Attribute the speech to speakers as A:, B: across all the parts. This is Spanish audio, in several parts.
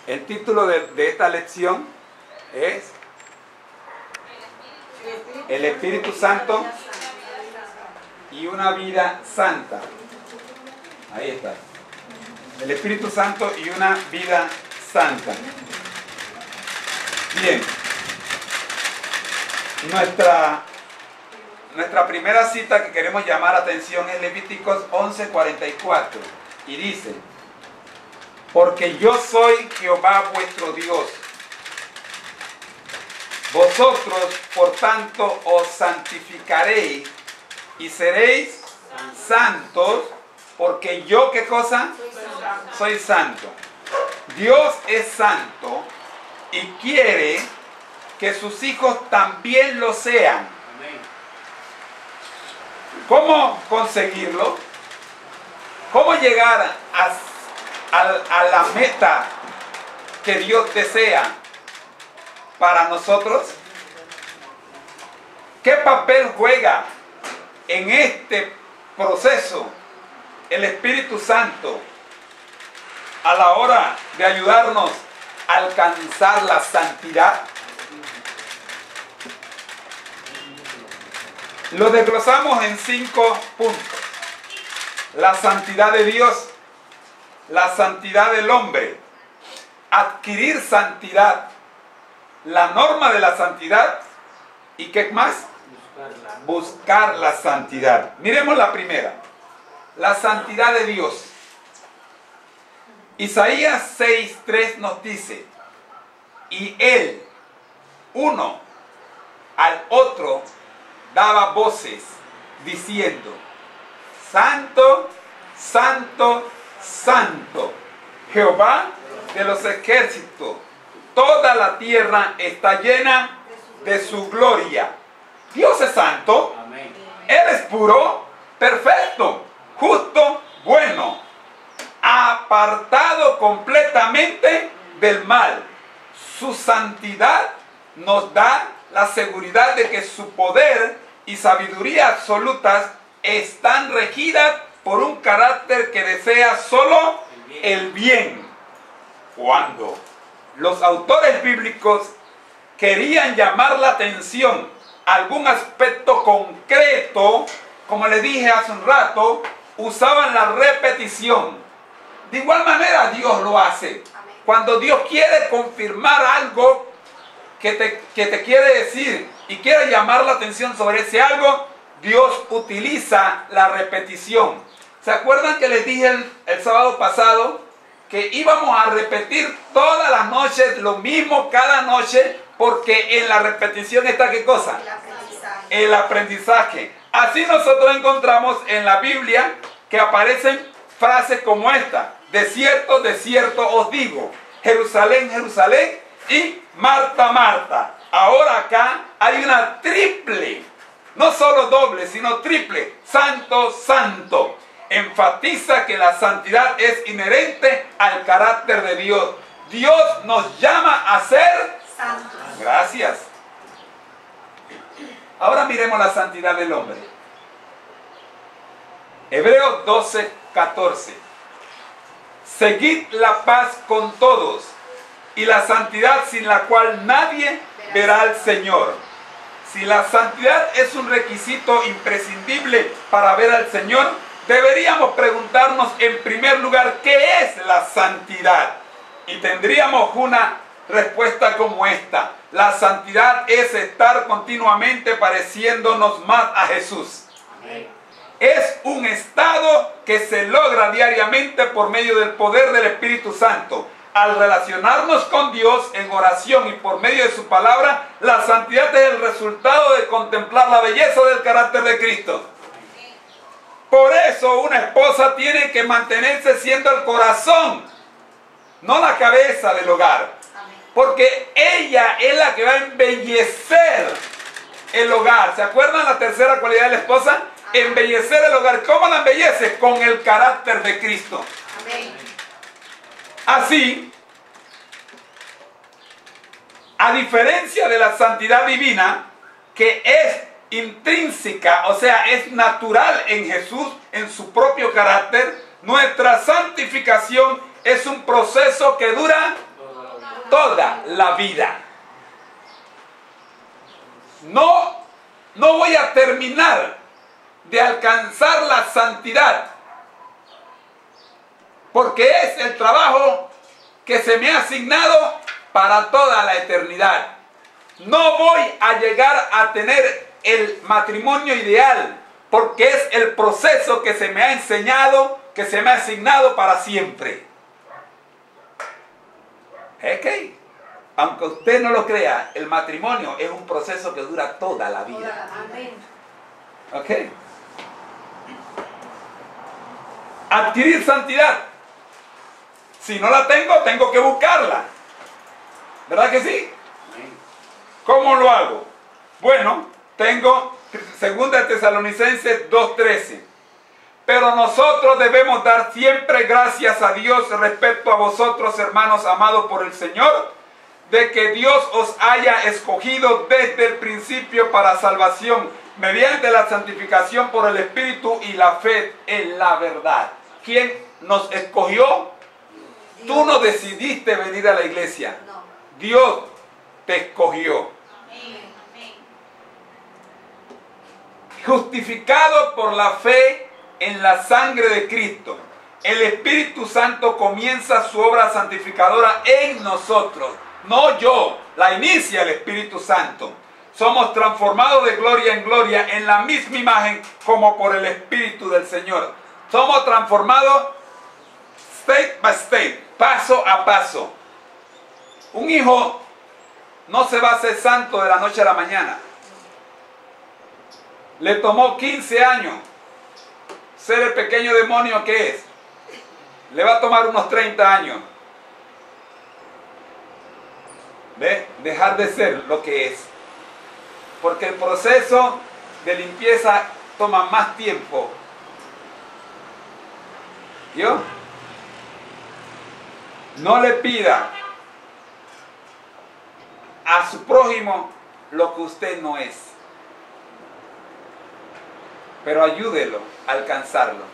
A: El título de esta lección es El Espíritu Santo y una vida santa. Ahí está. El Espíritu Santo y una vida santa. Bien. Nuestra primera cita que queremos llamar la atención es Levíticos 11:44. Y dice: porque yo soy Jehová vuestro Dios. Vosotros, por tanto, os santificaréis y seréis santos, porque yo, ¿qué cosa? Soy santo. Dios es santo y quiere que sus hijos también lo sean. ¿Cómo conseguirlo? ¿Cómo llegar a la meta que Dios desea para nosotros? ¿Qué papel juega en este proceso el Espíritu Santo a la hora de ayudarnos a alcanzar la santidad? Lo desglosamos en 5 puntos. La santidad de Dios, la santidad del hombre, adquirir santidad, la norma de la santidad y ¿qué más? Buscar la santidad. Miremos la primera, la santidad de Dios. Isaías 6:3 nos dice: y él, uno al otro, daba voces diciendo: Santo, Santo, Santo, Jehová de los ejércitos, toda la tierra está llena de su gloria. Dios es santo, Él es puro, perfecto, justo, bueno, apartado completamente del mal. Su santidad nos da la seguridad de que su poder y sabiduría absolutas están regidas por un carácter que desea solo el bien. Cuando los autores bíblicos querían llamar la atención a algún aspecto concreto, como les dije hace un rato, usaban la repetición. De igual manera Dios lo hace. Cuando Dios quiere confirmar algo que te quiere decir y quiere llamar la atención sobre ese algo, Dios utiliza la repetición. ¿Se acuerdan que les dije el sábado pasado que íbamos a repetir todas las noches lo mismo cada noche? Porque en la repetición está ¿qué cosa? El aprendizaje. Así nosotros encontramos en la Biblia que aparecen frases como esta: de cierto, os digo, Jerusalén, Jerusalén, y Marta, Marta. Ahora acá hay una triple, no solo doble, sino triple: santo, santo. Enfatiza que la santidad es inherente al carácter de Dios. Dios nos llama a ser santos. Gracias. Ahora miremos la santidad del hombre. Hebreos 12:14. Seguid la paz con todos y la santidad sin la cual nadie verá al Señor. Si la santidad es un requisito imprescindible para ver al Señor, deberíamos preguntarnos en primer lugar ¿qué es la santidad? Y tendríamos una respuesta como esta: la santidad es estar continuamente pareciéndonos más a Jesús. Amén. Es un estado que se logra diariamente por medio del poder del Espíritu Santo. Al relacionarnos con Dios en oración y por medio de su palabra, la santidad es el resultado de contemplar la belleza del carácter de Cristo. Por eso una esposa tiene que mantenerse siendo el corazón, no la cabeza del hogar. Porque ella es la que va a embellecer el hogar. ¿Se acuerdan la tercera cualidad de la esposa? Embellecer el hogar. ¿Cómo la embellece? Con el carácter de Cristo. Amén. Así, a diferencia de la santidad divina, que es intrínseca, o sea, es natural en Jesús, en su propio carácter, nuestra santificación es un proceso que dura toda la vida. No voy a terminar de alcanzar la santidad, porque es el trabajo que se me ha asignado para toda la eternidad. No voy a llegar a tener el matrimonio ideal, porque es el proceso que se me ha enseñado, que se me ha asignado para siempre. Es que, aunque usted no lo crea, el matrimonio es un proceso que dura toda la vida.
B: Amén.
A: ¿Ok? Adquirir santidad. Si no la tengo, tengo que buscarla. ¿Verdad que sí? ¿Cómo lo hago? Bueno, tengo 2 Tesalonicenses 2:13. Pero nosotros debemos dar siempre gracias a Dios respecto a vosotros, hermanos amados por el Señor, de que Dios os haya escogido desde el principio para salvación, mediante la santificación por el Espíritu y la fe en la verdad. ¿Quién nos escogió?
B: Dios.
A: Tú no decidiste venir a la iglesia.
B: No.
A: Dios te escogió.
B: Amén. Amén.
A: Justificado por la fe en la sangre de Cristo, el Espíritu Santo comienza su obra santificadora en nosotros. No yo, la inicia el Espíritu Santo. Somos transformados de gloria en gloria en la misma imagen como por el Espíritu del Señor. Somos transformados state by state, paso a paso. Un hijo no se va a hacer santo de la noche a la mañana. Le tomó 15 años ser el pequeño demonio que es. Le va a tomar unos 30 años. ¿Ve? Dejar de ser lo que es. Porque el proceso de limpieza toma más tiempo. ¿Yo? No le pida a su prójimo lo que usted no es. Pero ayúdelo a alcanzarlo.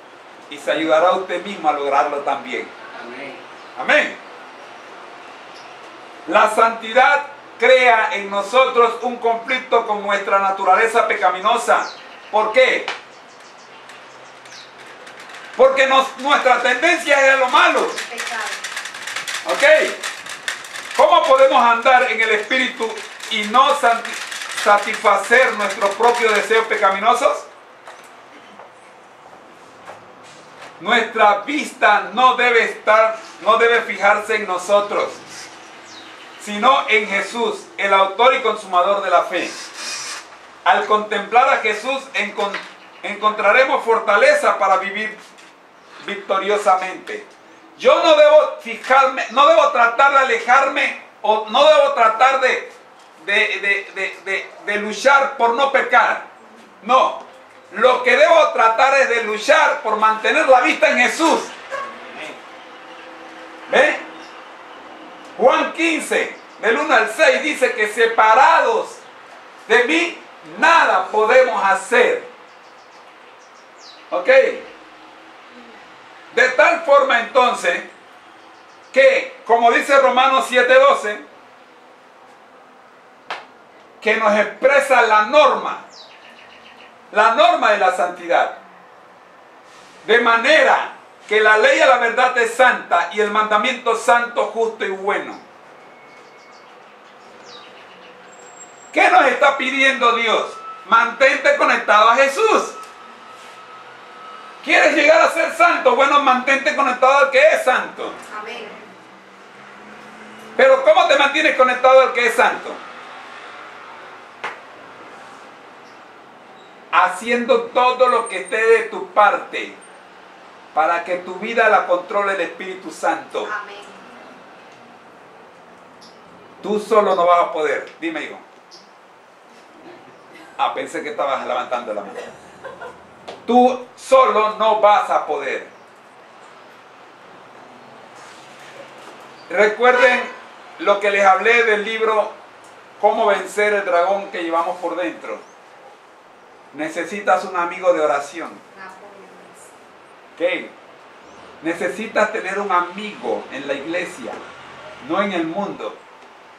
A: Y se ayudará a usted mismo a lograrlo también.
C: Amén.
A: Amén. La santidad crea en nosotros un conflicto con nuestra naturaleza pecaminosa. ¿Por qué? Porque nuestra tendencia es a lo malo.
B: Pecado.
A: ¿Ok? ¿Cómo podemos andar en el Espíritu y no satisfacer nuestros propios deseos pecaminosos? Nuestra vista no debe fijarse en nosotros, sino en Jesús, el autor y consumador de la fe. Al contemplar a Jesús encontraremos fortaleza para vivir victoriosamente. Yo no debo fijarme, no debo tratar de alejarme, o no debo tratar de luchar por no pecar. No, lo que debo tratar es de luchar por mantener la vista en Jesús. ¿Ve? Juan 15, del 1 al 6, dice que separados de mí, nada podemos hacer. ¿Ok? De tal forma entonces que, como dice Romanos 7:12, que nos expresa la norma de la santidad. De manera que la ley a la verdad es santa y el mandamiento santo, justo y bueno. ¿Qué nos está pidiendo Dios? Mantente conectado a Jesús. ¿Quieres llegar a ser santo? Bueno, mantente conectado al que es santo.
B: Amén.
A: Pero ¿cómo te mantienes conectado al que es santo? Haciendo todo lo que esté de tu parte para que tu vida la controle el Espíritu Santo.
B: Amén.
A: Tú solo no vas a poder. Dime, hijo. Ah, pensé que estabas levantando la mano. Tú solo no vas a poder. Recuerden lo que les hablé del libro Cómo vencer el dragón que llevamos por dentro. Necesitas un amigo de oración. ¿Ok? Necesitas tener un amigo en la iglesia. no en el mundo,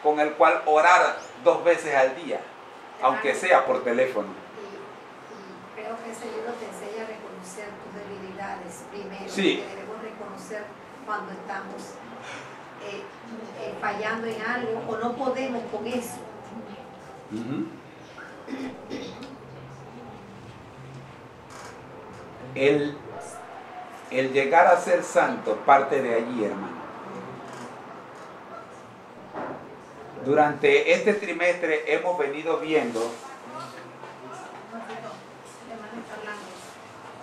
A: con el cual orar 2 veces al día, aunque sea por teléfono.
C: Y creo que ese libro te enseña a reconocer tus debilidades primero.
A: Sí.
C: Que debemos reconocer cuando estamos fallando en algo o no podemos con eso.
A: El llegar a ser santo parte de allí, hermano. Durante este trimestre hemos venido viendo,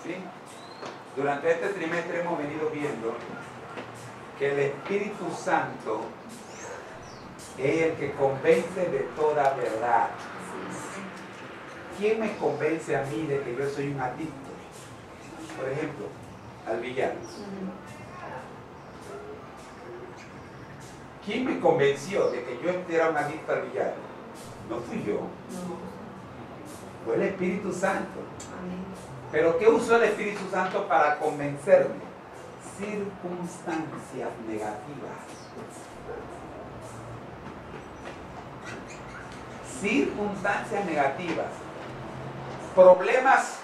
A: ¿sí? Durante este trimestre hemos venido viendo que el Espíritu Santo es el que convence de toda verdad. ¿Quién me convence a mí de que yo soy un adicto? Por ejemplo, al billar. ¿Quién me convenció de que yo era un adicto al billar? No fui yo. Fue el Espíritu Santo. ¿Pero qué usó el Espíritu Santo para convencerme? Circunstancias negativas. Circunstancias negativas. Problemas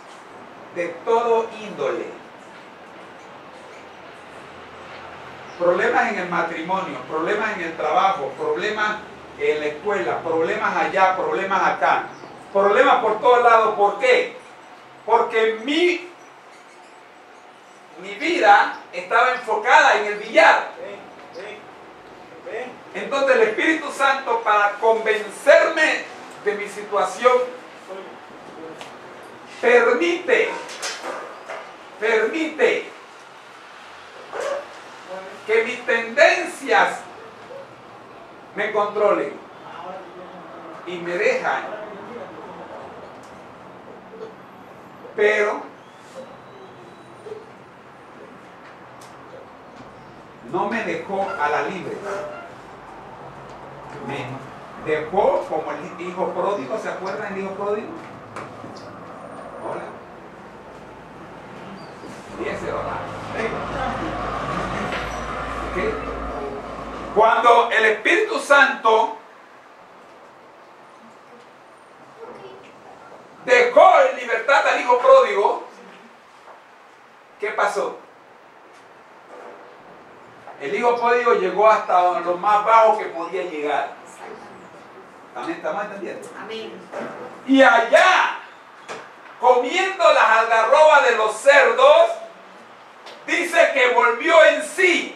A: de todo índole. Problemas en el matrimonio, problemas en el trabajo, problemas en la escuela, problemas allá, problemas acá. Problemas por todos lados. ¿Por qué? Porque mi vida estaba enfocada en el billar. Entonces el Espíritu Santo, para convencerme de mi situación, permite que mis tendencias me controlen y me dejan. Pero no me dejó a la libre. Me dejó como el hijo pródigo. ¿Se acuerdan del hijo pródigo? Hola. Fíjense, hola. ¿Okay? Cuando el Espíritu Santo dejó en libertad al hijo pródigo, ¿qué pasó? El hijo pródigo llegó hasta lo más bajo que podía llegar. ¿También estamos entendiendo?
C: Amén.
A: Y allá, comiendo las algarrobas de los cerdos, dice que volvió en sí.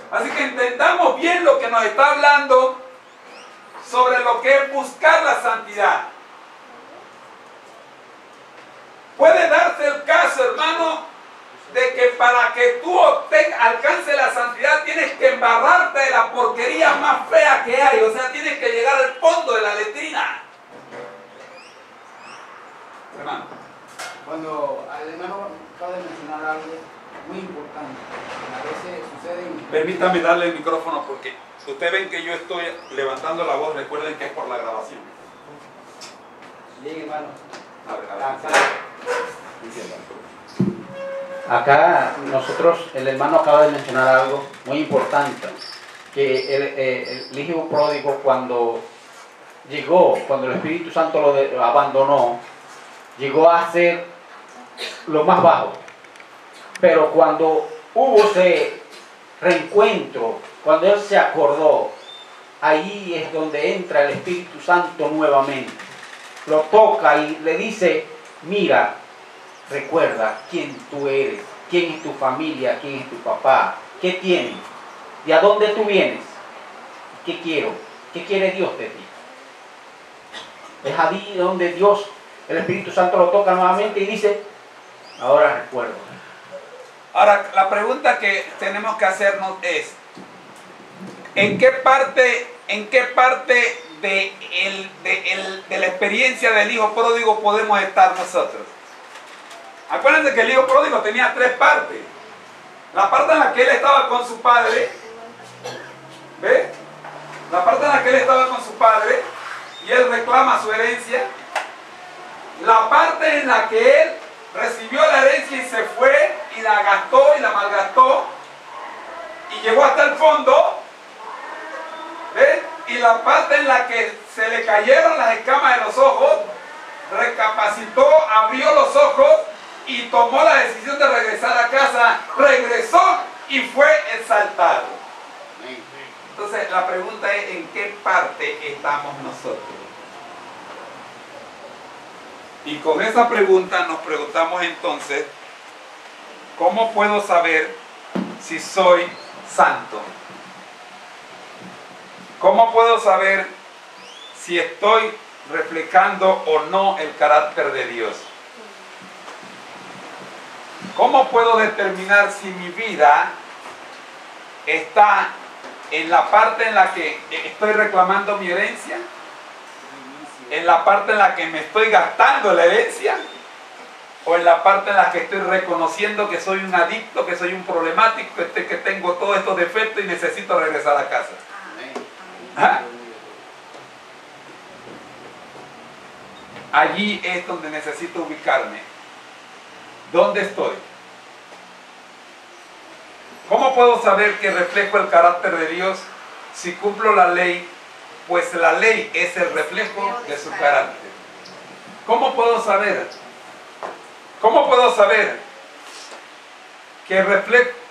A: Así que entendamos bien lo que nos está hablando sobre lo que es buscar la santidad. Puede darse el caso, hermano, de que para que tú alcances la santidad tienes que embarrarte de la porquería más fea que hay. O sea, tienes que llegar al fondo de la letrina. Hermano.
D: Cuando el hermano acaba de mencionar algo muy importante, a veces sucede...
A: Permítame darle el micrófono porque ustedes ven que yo estoy levantando la voz. Recuerden que es por la grabación.
D: Bien, hermano.
A: A ver.
D: Acá nosotros, el hermano acaba de mencionar algo muy importante, que el hijo pródigo cuando el Espíritu Santo lo abandonó, llegó a ser lo más bajo. Pero cuando hubo ese reencuentro, cuando él se acordó, ahí es donde entra el Espíritu Santo nuevamente. Lo toca y le dice, mira, recuerda quién tú eres, quién es tu familia, quién es tu papá, qué tienes, de a dónde tú vienes, qué quiero, qué quiere Dios de ti. Es allí donde Dios, el Espíritu Santo lo toca nuevamente y dice, ahora recuerdo.
A: Ahora, la pregunta que tenemos que hacernos es, ¿en qué parte de la experiencia del hijo pródigo podemos estar nosotros? Acuérdense que el hijo pródigo tenía 3 partes. La parte en la que él estaba con su padre, ¿ve? La parte en la que él estaba con su padre y él reclama su herencia. La parte en la que él recibió la herencia y se fue y la gastó y la malgastó. y llegó hasta el fondo, ¿ves? Y la parte en la que se le cayeron las escamas de los ojos, recapacitó, abrió los ojos y tomó la decisión de regresar a casa. Regresó y fue exaltado. Entonces la pregunta es, ¿en qué parte estamos nosotros? Y con esa pregunta nos preguntamos entonces, ¿cómo puedo saber si soy santo? ¿Cómo puedo saber si estoy reflejando o no el carácter de Dios? ¿Cómo puedo determinar si mi vida está en la parte en la que estoy reclamando mi herencia? ¿En la parte en la que me estoy gastando la herencia? ¿O en la parte en la que estoy reconociendo que soy un adicto, que soy un problemático, que tengo todos estos defectos y necesito regresar a casa? ¿Ah? Allí es donde necesito ubicarme. ¿Dónde estoy? ¿Cómo puedo saber que reflejo el carácter de Dios si cumplo la ley? Pues la ley es el reflejo de su carácter. ¿Cómo puedo saber? ¿Cómo puedo saber que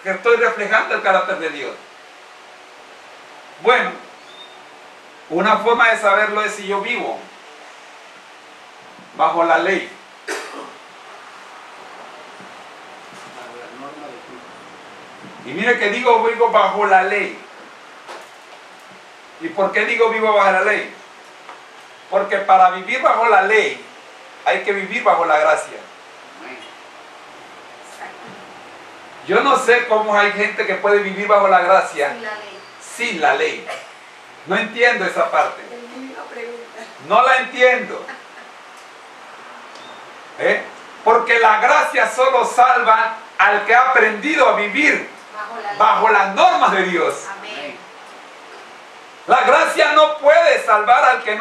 A: estoy reflejando el carácter de Dios? Bueno, una forma de saberlo es si yo vivo bajo la ley. Y mire que digo vivo bajo la ley. ¿Y por qué digo vivo bajo la ley? Porque para vivir bajo la ley hay que vivir bajo la gracia. Yo no sé cómo hay gente que puede vivir bajo la gracia sin la ley. No entiendo esa parte. No la entiendo. Porque la gracia solo salva al que ha aprendido a vivir bajo las normas de Dios.
C: Amén.
A: La gracia no puede salvar al que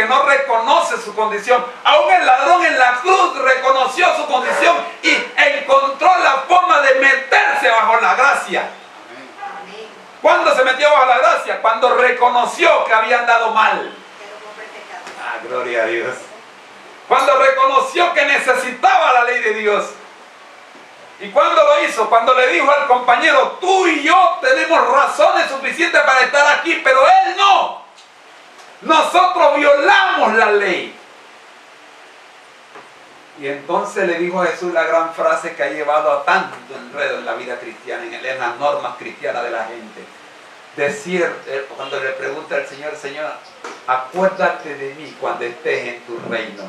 A: no reconoce su condición. Aún el ladrón en la cruz reconoció su condición y encontró la forma de meterse bajo la gracia.
C: Amén.
A: ¿Cuándo se metió bajo la gracia? Cuando reconoció que había andado mal. Ah, gloria a Dios. Cuando reconoció que necesitaba la ley de Dios. ¿Y cuándo lo hizo? Cuando le dijo al compañero, tú y yo tenemos razones suficientes para estar aquí, pero él no. Nosotros violamos la ley. Y entonces le dijo a Jesús la gran frase que ha llevado a tanto enredo en la vida cristiana, en las normas cristianas de la gente. Decir, cuando le pregunta al Señor, Señor, acuérdate de mí cuando estés en tu reino.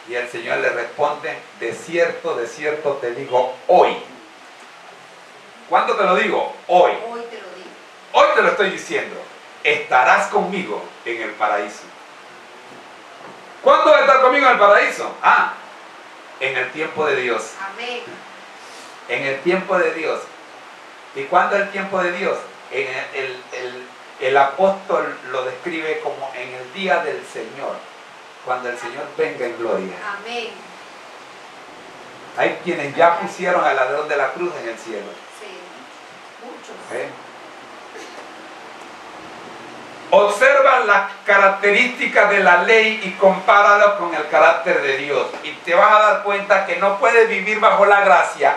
A: Y el Señor le responde, de cierto te digo hoy. ¿Cuándo te lo digo? Hoy.
C: Hoy te lo digo.
A: Hoy te lo estoy diciendo. Estarás conmigo en el paraíso. ¿Cuándo vas a estar conmigo en el paraíso? Ah, en el tiempo de Dios.
C: Amén.
A: En el tiempo de Dios. ¿Y cuándo es el tiempo de Dios? El apóstol lo describe como en el día del Señor. Cuando el Señor venga en gloria.
C: Amén.
A: Hay quienes ya pusieron al ladrón de la cruz en el cielo.
C: Sí, muchos.
A: Observa las características de la ley y compáralo con el carácter de Dios. Y te vas a dar cuenta que no puedes vivir bajo la gracia.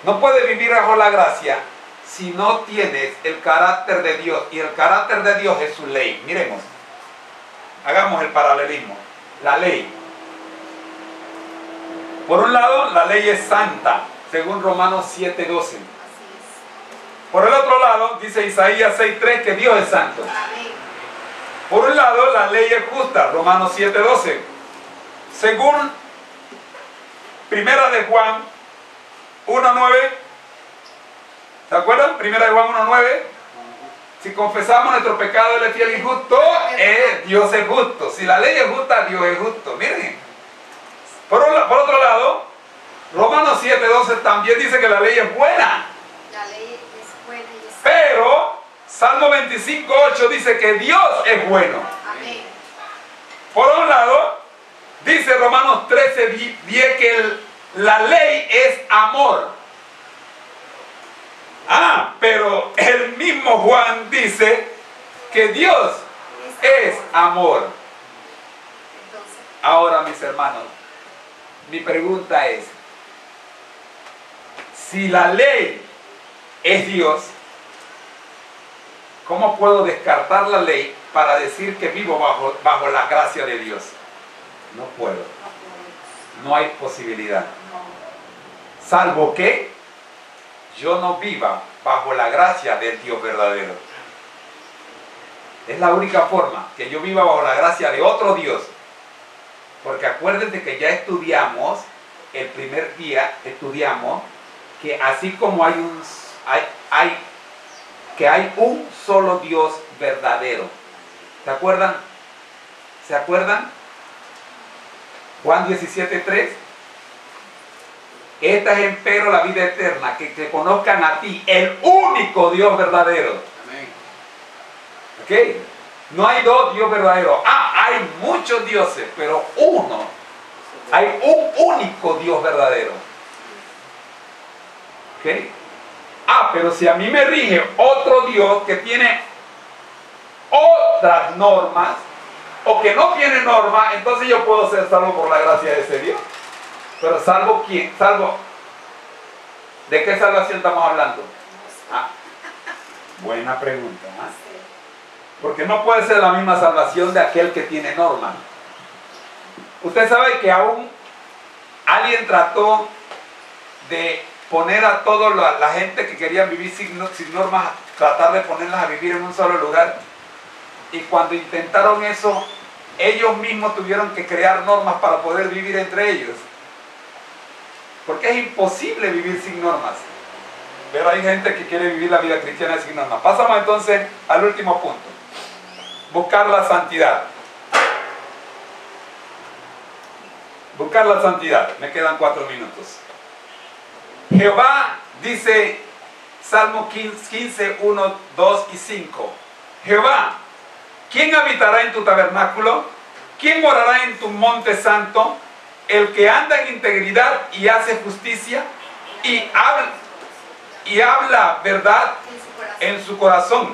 A: No puedes vivir bajo la gracia si no tienes el carácter de Dios. Y el carácter de Dios es su ley. Miremos. Hagamos el paralelismo. La ley. Por un lado, la ley es santa, según Romanos 7:12.
C: Así es.
A: Por el otro lado, dice Isaías 6:3 que Dios es santo.
C: Amén.
A: Por un lado, la ley es justa, Romanos 7:12. Según Primera de Juan 1:9. ¿Se acuerdan? Primera de Juan 1:9. Si confesamos nuestro pecado, Él es fiel y justo, Dios es justo. Si la ley es justa, Dios es justo. Miren. Por otro lado, Romanos 7:12 también dice que la ley es buena.
C: La ley es buena y es santa.
A: Pero Salmo 25:8 dice que Dios es bueno.
C: Amén.
A: Por un lado, dice Romanos 13:10 que la ley es amor. Pero el mismo Juan dice que Dios es amor.
C: Entonces,
A: Ahora, mis hermanos, mi pregunta es, si la ley es Dios, ¿cómo puedo descartar la ley para decir que vivo bajo la gracia de Dios? No puedo,
C: no podemos.
A: no hay posibilidad.
C: No.
A: Salvo que yo no viva bajo la gracia del Dios verdadero. Es la única forma, que yo viva bajo la gracia de otro Dios. Porque acuérdense que ya estudiamos, el primer día estudiamos, que así como hay un solo Dios verdadero. ¿Se acuerdan? ¿Se acuerdan? Juan 17:3. Esta es empero la vida eterna, que te conozcan a ti, el único Dios verdadero.
D: Amén.
A: ¿Ok? No hay dos Dios verdaderos. Hay muchos dioses, pero uno. Hay un único Dios verdadero. ¿Ok? Pero si a mí me rige otro Dios que tiene otras normas, o que no tiene normas, entonces yo puedo ser salvo por la gracia de ese Dios. Pero ¿salvo quién? ¿Salvo? ¿De qué salvación estamos hablando? Buena pregunta. Porque no puede ser la misma salvación de aquel que tiene normas. Usted sabe que aún alguien trató de poner a toda la gente que quería vivir sin normas, tratar de ponerlas a vivir en un solo lugar. Y cuando intentaron eso, ellos mismos tuvieron que crear normas para poder vivir entre ellos. Porque es imposible vivir sin normas. Pero hay gente que quiere vivir la vida cristiana sin normas. Pasamos entonces al último punto. Buscar la santidad. Buscar la santidad. Me quedan 4 minutos. Jehová dice, Salmo 15, 1, 2 y 5. Jehová, ¿quién habitará en tu tabernáculo? ¿Quién morará en tu monte santo? El que anda en integridad y hace justicia y habla verdad en su corazón.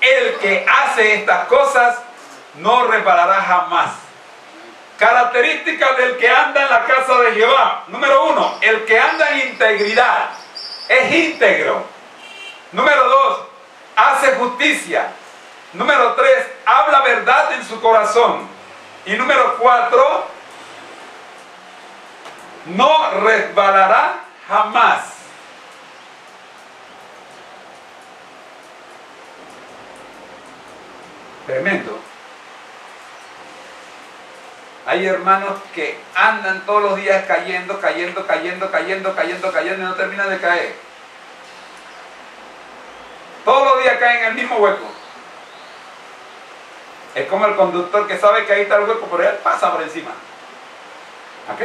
A: El que hace estas cosas no reparará jamás. Características del que anda en la casa de Jehová. Número 1, el que anda en integridad es íntegro. Número 2, hace justicia. Número 3, habla verdad en su corazón. Y número 4, no resbalará jamás. Tremendo. Hay hermanos que andan todos los días cayendo y no terminan de caer. Todos los días caen en el mismo hueco. Es como el conductor que sabe que ahí está el hueco, pero él pasa por encima. ¿Ok?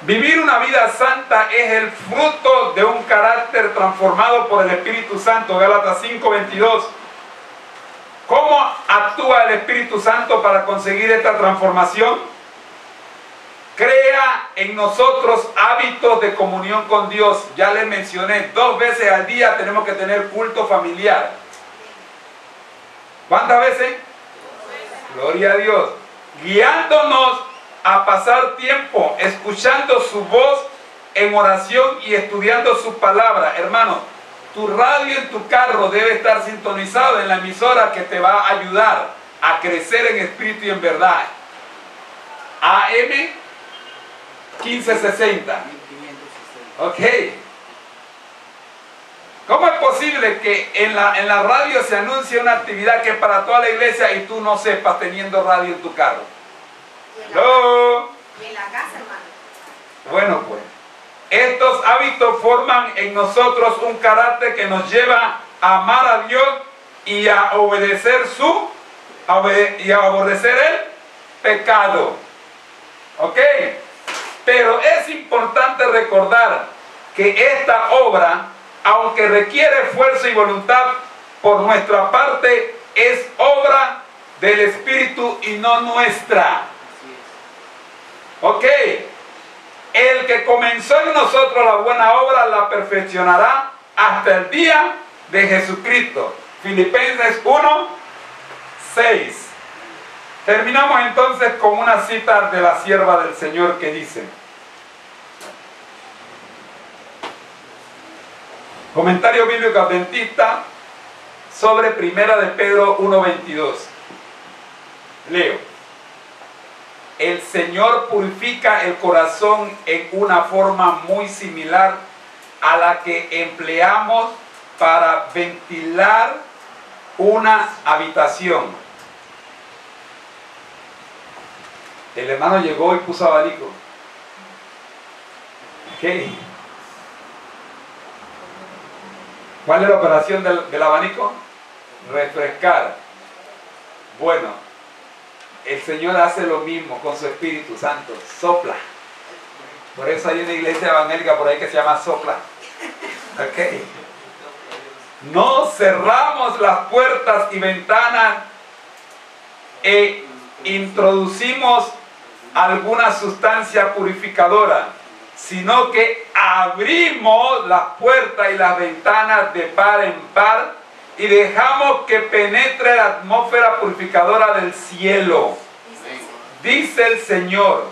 A: Vivir una vida santa es el fruto de un carácter transformado por el Espíritu Santo. Gálatas 5:22. ¿Cómo actúa el Espíritu Santo para conseguir esta transformación? Crea en nosotros hábitos de comunión con Dios. Ya les mencioné, 2 veces al día tenemos que tener culto familiar. ¿Cuántas veces? Gloria a Dios. Guiándonos a pasar tiempo escuchando su voz en oración y estudiando su palabra. Hermano, tu radio en tu carro debe estar sintonizado en la emisora que te va a ayudar a crecer en espíritu y en verdad. AM 1560. Ok. ¿Cómo es posible que en la radio se anuncie una actividad que es para toda la iglesia y tú no sepas teniendo radio en tu carro? ¿No?
B: Y en la casa, hermano.
A: Bueno, pues, estos hábitos forman en nosotros un carácter que nos lleva a amar a Dios y a obedecer aborrecer el pecado. ¿Ok? Pero es importante recordar que esta obra, aunque requiere esfuerzo y voluntad por nuestra parte, es obra del Espíritu y no nuestra. ¿Ok? el que comenzó en nosotros la buena obra la perfeccionará hasta el día de Jesucristo. Filipenses 1, 6. Terminamos entonces con una cita de la sierva del Señor que dice: Comentario bíblico adventista sobre Primera de Pedro 1:22. Leo: el Señor purifica el corazón en una forma muy similar a la que empleamos para ventilar una habitación. El hermano llegó y puso abanico. ¿Qué? ¿Cuál es la operación del abanico? Refrescar. Bueno, el Señor hace lo mismo con su Espíritu Santo. Sopla. Por eso hay una iglesia evangélica por ahí que se llama Sopla. ¿Ok? No cerramos las puertas y ventanas e introducimos alguna sustancia purificadora, sino que abrimos las puertas y las ventanas de par en par y dejamos que penetre la atmósfera purificadora del cielo. Dice el Señor: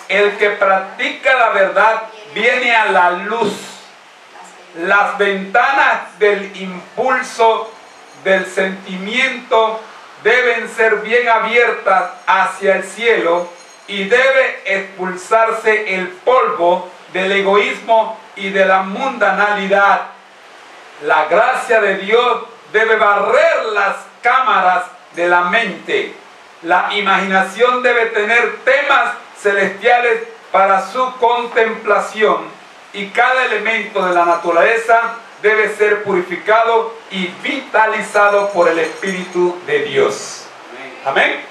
A: el que practica la verdad viene a la luz. Las ventanas del impulso, del sentimiento, deben ser bien abiertas hacia el cielo y debe expulsarse el polvo del egoísmo y de la mundanalidad. La gracia de Dios debe barrer las cámaras de la mente. La imaginación debe tener temas celestiales para su contemplación y cada elemento de la naturaleza debe ser purificado y vitalizado por el Espíritu de Dios. Amén.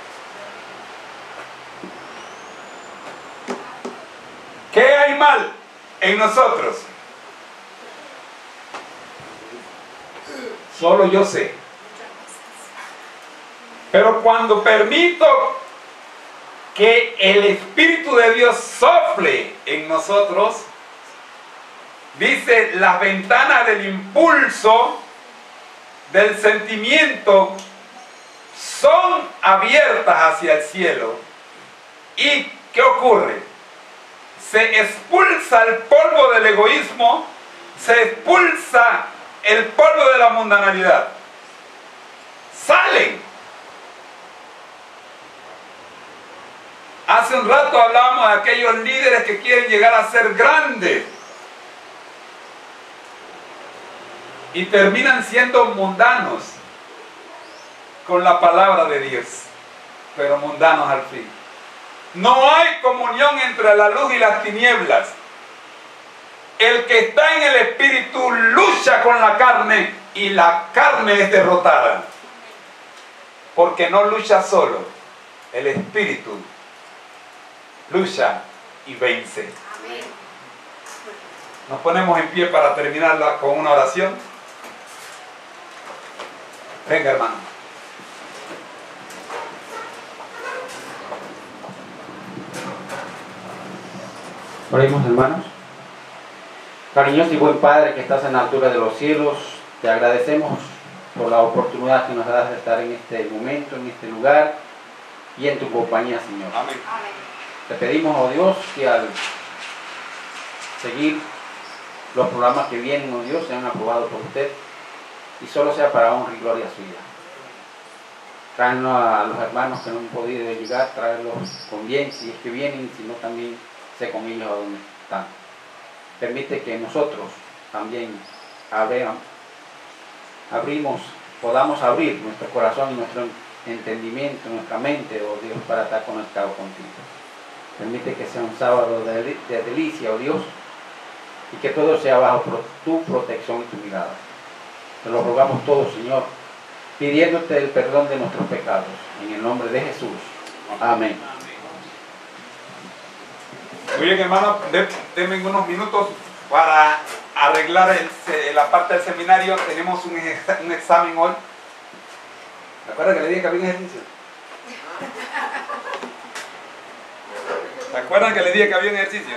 A: ¿Qué hay mal en nosotros? Solo yo sé. Pero cuando permito que el Espíritu de Dios sople en nosotros, dice, las ventanas del impulso, del sentimiento, son abiertas hacia el cielo. ¿Y qué ocurre? Se expulsa el polvo del egoísmo, se expulsa el polvo de la mundanalidad. Salen. Hace un rato hablábamos de aquellos líderes que quieren llegar a ser grandes y terminan siendo mundanos con la palabra de Dios, pero mundanos al fin. No hay comunión entre la luz y las tinieblas. El que está en el Espíritu lucha con la carne y la carne es derrotada. Porque no lucha solo, el Espíritu lucha y vence.
C: Amén.
A: Nos ponemos en pie para terminarla con una oración. Venga, hermano.
D: Oremos, hermanos. Cariñoso y buen Padre que estás en la altura de los cielos, te agradecemos por la oportunidad que nos das de estar en este momento, en este lugar y en tu compañía, Señor.
A: Amén.
C: Amén.
D: Te pedimos, oh Dios, que al seguir los programas que vienen, oh Dios, sean aprobados por usted y solo sea para honra y gloria suya. Tráenos a los hermanos que no han podido llegar, traerlos con bien, si es que vienen, si no también sé con ellos a donde están. Permite que nosotros también podamos abrir nuestro corazón y nuestro entendimiento, nuestra mente, oh Dios, para estar conectado contigo. Permite que sea un sábado de delicia, oh Dios, y que todo sea bajo tu protección y tu mirada. Te lo rogamos todo, Señor, pidiéndote el perdón de nuestros pecados. En el nombre de Jesús. Amén.
A: Muy bien, hermano, denme unos minutos para arreglar la parte del seminario. Tenemos un examen hoy. ¿Se acuerdan que le dije que había un ejercicio? ¿Se acuerdan que le dije que había un ejercicio?